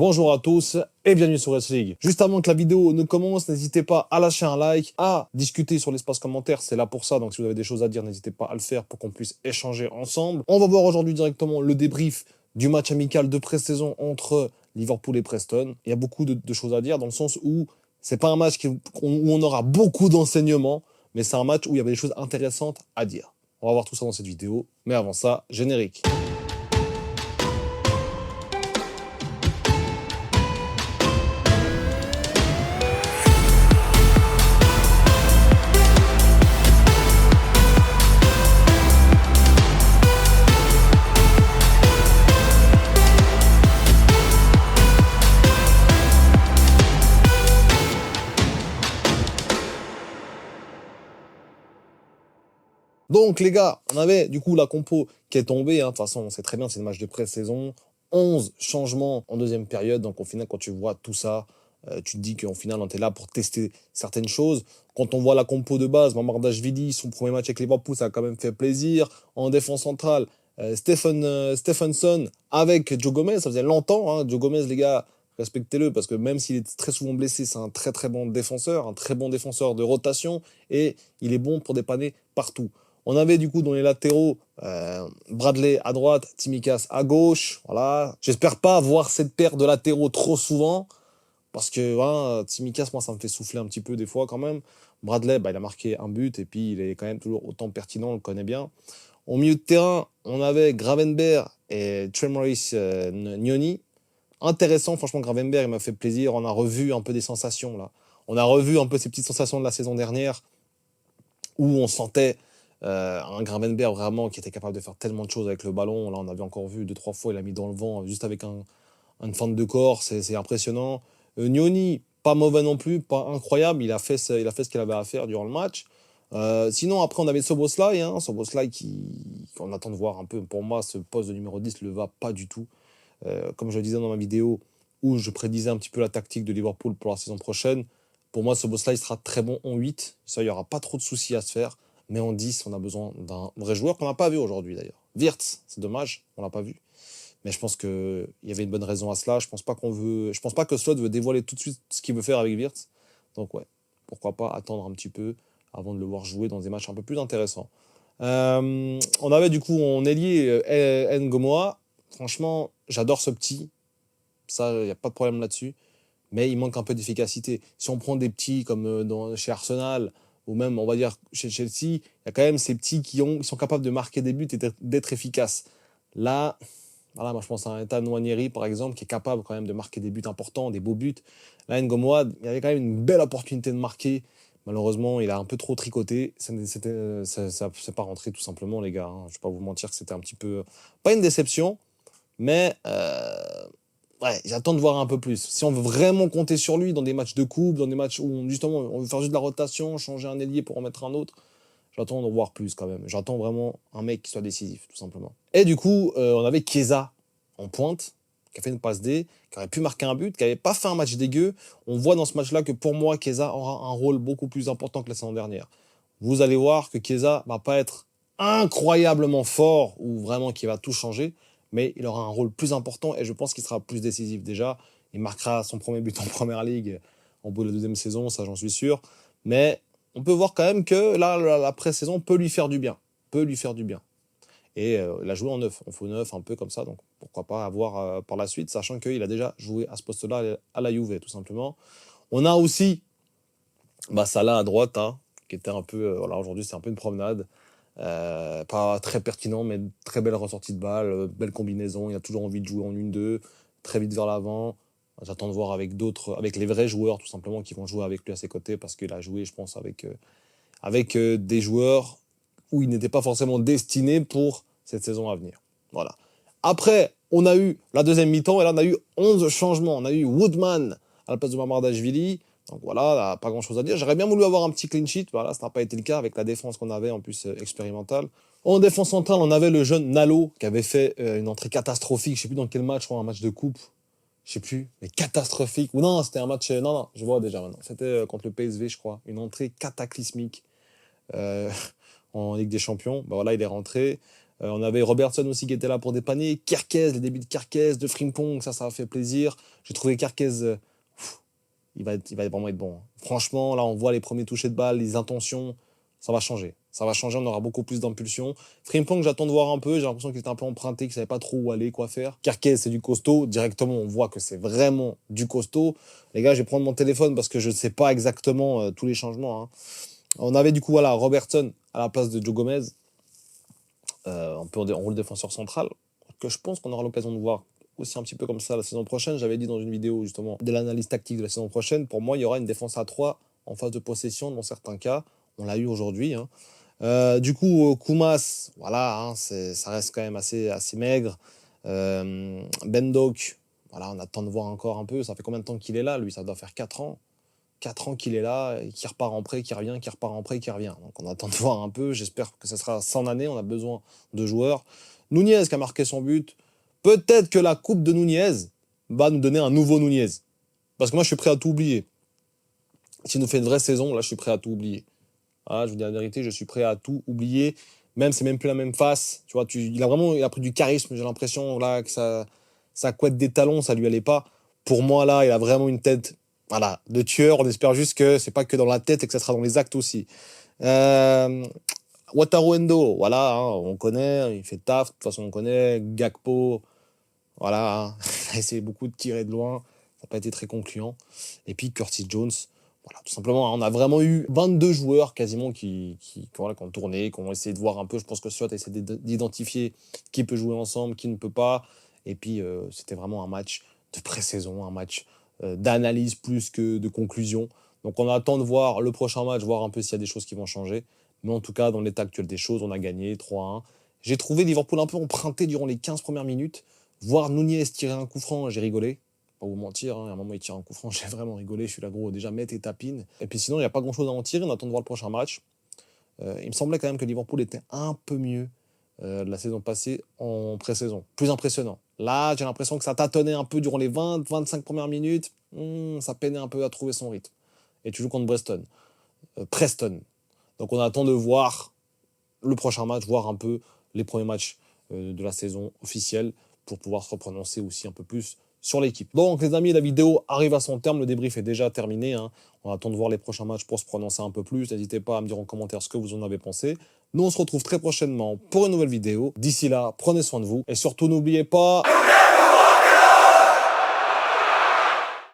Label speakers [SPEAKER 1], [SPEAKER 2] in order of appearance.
[SPEAKER 1] Bonjour à tous et bienvenue sur Wrestling. Juste avant que la vidéo ne commence, n'hésitez pas à lâcher un like, à discuter sur l'espace commentaire, c'est là pour ça, donc si vous avez des choses à dire, n'hésitez pas à le faire pour qu'on puisse échanger ensemble. On va voir aujourd'hui directement le débrief du match amical de pré-saison entre Liverpool et Preston. Il y a beaucoup de choses à dire dans le sens où c'est pas un match où on aura beaucoup d'enseignements, mais c'est un match où il y avait des choses intéressantes à dire. On va voir tout ça dans cette vidéo, mais avant ça, générique. Donc les gars, on avait du coup la compo qui est tombée, hein. De toute façon on sait très bien c'est le match de pré-saison, 11 changements en deuxième période, donc au final quand tu vois tout ça, tu te dis qu'au final on était là pour tester certaines choses. Quand on voit la compo de base, Mamardashvili, son premier match avec Liverpool, ça a quand même fait plaisir. En défense centrale, Stephenson avec Joe Gomez, ça faisait longtemps, hein. Joe Gomez les gars, respectez-le parce que même s'il est très souvent blessé, c'est un très très bon défenseur, un très bon défenseur de rotation et il est bon pour dépanner partout. On avait du coup dans les latéraux Bradley à droite, Tsimikas à gauche. Voilà. J'espère pas voir cette paire de latéraux trop souvent parce que voilà, Tsimikas, moi, ça me fait souffler un petit peu des fois quand même. Bradley, bah, il a marqué un but et puis il est quand même toujours autant pertinent, on le connaît bien. Au milieu de terrain, on avait Gravenberch et Tremaurice Nyoni. Intéressant, franchement, Gravenberch, il m'a fait plaisir. On a revu un peu des sensations là. On a revu un peu ces petites sensations de la saison dernière où on sentait un Gravenberch vraiment qui était capable de faire tellement de choses avec le ballon. Là, on avait encore vu 2-3 fois, il a mis dans le vent juste avec une fente de corps, c'est impressionnant. Nyoni, pas mauvais non plus, pas incroyable, il a fait ce qu'il avait à faire durant le match. Sinon, après, on avait Szoboszlai, Szoboszlai qu'on attend de voir un peu. Pour moi, ce poste de numéro 10 ne le va pas du tout. Comme je le disais dans ma vidéo, où je prédisais un petit peu la tactique de Liverpool pour la saison prochaine, pour moi, Szoboszlai sera très bon en 8. Ça, il n'y aura pas trop de soucis à se faire. Mais en 10, on a besoin d'un vrai joueur qu'on n'a pas vu aujourd'hui d'ailleurs. Wirtz, c'est dommage, on l'a pas vu. Mais je pense qu'il y avait une bonne raison à cela. Je pense pas que Slot veut dévoiler tout de suite ce qu'il veut faire avec Wirtz. Donc ouais, pourquoi pas attendre un petit peu avant de le voir jouer dans des matchs un peu plus intéressants. On avait du coup en ailier Ngomoa. Franchement, j'adore ce petit. Ça, il n'y a pas de problème là-dessus. Mais il manque un peu d'efficacité. Si on prend des petits comme chez Arsenal, ou même, on va dire, chez Chelsea, il y a quand même ces petits qui sont capables de marquer des buts et d'être efficaces. Là, voilà, moi je pense à un Ethan Nwaneri, par exemple, qui est capable quand même de marquer des buts importants, des beaux buts. Là, Ngomoa, il y avait quand même une belle opportunité de marquer. Malheureusement, il a un peu trop tricoté. Ça c'est pas rentré tout simplement, les gars. Je ne vais pas vous mentir que c'était un petit peu... Pas une déception, mais... Ouais, j'attends de voir un peu plus. Si on veut vraiment compter sur lui dans des matchs de coupe, dans des matchs où justement on veut faire juste de la rotation, changer un ailier pour en mettre un autre, j'attends de voir plus quand même. J'attends vraiment un mec qui soit décisif, tout simplement. Et du coup, on avait Chiesa en pointe, qui a fait une passe D, qui aurait pu marquer un but, qui n'avait pas fait un match dégueu. On voit dans ce match-là que pour moi, Chiesa aura un rôle beaucoup plus important que la saison dernière. Vous allez voir que Chiesa va pas être incroyablement fort ou vraiment qui va tout changer, mais il aura un rôle plus important et je pense qu'il sera plus décisif déjà. Il marquera son premier but en Première Ligue en bout de la deuxième saison, ça j'en suis sûr. Mais on peut voir quand même que là, la pré-saison peut lui faire du bien. Et il a joué en neuf, en faux neuf, un peu comme ça, donc pourquoi pas avoir par la suite, sachant qu'il a déjà joué à ce poste-là à la Juve, tout simplement. On a aussi Salah à droite, qui était un peu... voilà, aujourd'hui, c'est un peu une promenade. Pas très pertinent, mais très belle ressortie de balle, belle combinaison. Il a toujours envie de jouer en 1-2, très vite vers l'avant. J'attends de voir avec les vrais joueurs, tout simplement, qui vont jouer avec lui à ses côtés, parce qu'il a joué, je pense, avec des joueurs où il n'était pas forcément destiné pour cette saison à venir. Voilà. Après, on a eu la deuxième mi-temps, et là, on a eu 11 changements. On a eu Woodman à la place de Mamardashvili. Donc voilà, pas grand chose à dire. J'aurais bien voulu avoir un petit clean sheet. Voilà, ça n'a pas été le cas avec la défense qu'on avait, en plus expérimentale. En défense centrale, on avait le jeune Nalo qui avait fait une entrée catastrophique. Je ne sais plus dans quel match, un match de coupe. Je ne sais plus, mais catastrophique. Ou non, c'était un match. Non, je vois déjà maintenant. C'était contre le PSV, je crois. Une entrée cataclysmique en Ligue des Champions. Bah voilà, il est rentré. On avait Robertson aussi qui était là pour dépanner. Kerkez, les débuts de Kerkez, de Frimpong, ça a fait plaisir. J'ai trouvé Kerkez, il va vraiment être bon. Franchement, là, on voit les premiers touchés de balle, les intentions, ça va changer. Ça va changer, on aura beaucoup plus d'impulsion. Frimpong, j'attends de voir un peu. J'ai l'impression qu'il était un peu emprunté, qu'il savait pas trop où aller, quoi faire. Kerkez, c'est du costaud. Directement, on voit que c'est vraiment du costaud. Les gars, je vais prendre mon téléphone parce que je ne sais pas exactement tous les changements. Hein. On avait du coup, voilà, Robertson à la place de Joe Gomez. Un peu en rôle défenseur central, que je pense qu'on aura l'occasion de voir aussi un petit peu comme ça la saison prochaine. J'avais dit dans une vidéo justement de l'analyse tactique de la saison prochaine, pour moi il y aura une défense à 3 en phase de possession dans certains cas, on l'a eu aujourd'hui. Hein. Du coup, Koumas, voilà, hein, ça reste quand même assez maigre. Ben Doak, voilà, on attend de voir encore un peu, ça fait combien de temps qu'il est là, lui, ça doit faire 4 ans. 4 ans qu'il est là, et qui repart en prêt, qui revient, qui repart en prêt, qui revient. Donc on attend de voir un peu, j'espère que ce sera 100 années, on a besoin de joueurs. Nunez qui a marqué son but, peut-être que la coupe de Nunez va nous donner un nouveau Nunez. Parce que moi je suis prêt à tout oublier. S'il nous fait une vraie saison, là je suis prêt à tout oublier. Voilà, je vous dis la vérité, je suis prêt à tout oublier. Même, c'est même plus la même face. Tu vois, il a pris du charisme, j'ai l'impression là, que ça couette des talons, ça lui allait pas. Pour moi, là, il a vraiment une tête, voilà, de tueur. On espère juste que c'est pas que dans la tête et que ça sera dans les actes aussi. Wataru Endo, voilà, hein, on connaît, il fait taf, de toute façon on connaît. Gakpo, voilà, hein, il a essayé beaucoup de tirer de loin, ça n'a pas été très concluant. Et puis Curtis Jones, voilà, tout simplement, on a vraiment eu 22 joueurs quasiment voilà, qui ont tourné, qui ont essayé de voir un peu. Je pense que Slot a essayé d'identifier qui peut jouer ensemble, qui ne peut pas. Et puis, c'était vraiment un match de pré-saison, un match d'analyse plus que de conclusion. Donc, on attend de voir le prochain match, voir un peu s'il y a des choses qui vont changer. Mais en tout cas, dans l'état actuel des choses, on a gagné 3-1. J'ai trouvé Liverpool un peu emprunté durant les 15 premières minutes. Voir Nunez tirer un coup franc, j'ai rigolé. Pas vous mentir, hein, à un moment il tire un coup franc, j'ai vraiment rigolé, je suis là gros, déjà mets tes tapines. Et puis sinon, il n'y a pas grand chose à en tirer, on attend de voir le prochain match. Il me semblait quand même que Liverpool était un peu mieux la saison passée en pré-saison, plus impressionnant. Là, j'ai l'impression que ça tâtonnait un peu durant les 20-25 premières minutes, ça peinait un peu à trouver son rythme. Et tu joues contre Preston. Donc on attend de voir le prochain match, voir un peu les premiers matchs de la saison officielle pour pouvoir se prononcer aussi un peu plus sur l'équipe. Donc les amis, la vidéo arrive à son terme, le débrief est déjà terminé. Hein. On attend de voir les prochains matchs pour se prononcer un peu plus. N'hésitez pas à me dire en commentaire ce que vous en avez pensé. Nous, on se retrouve très prochainement pour une nouvelle vidéo. D'ici là, prenez soin de vous. Et surtout, n'oubliez pas...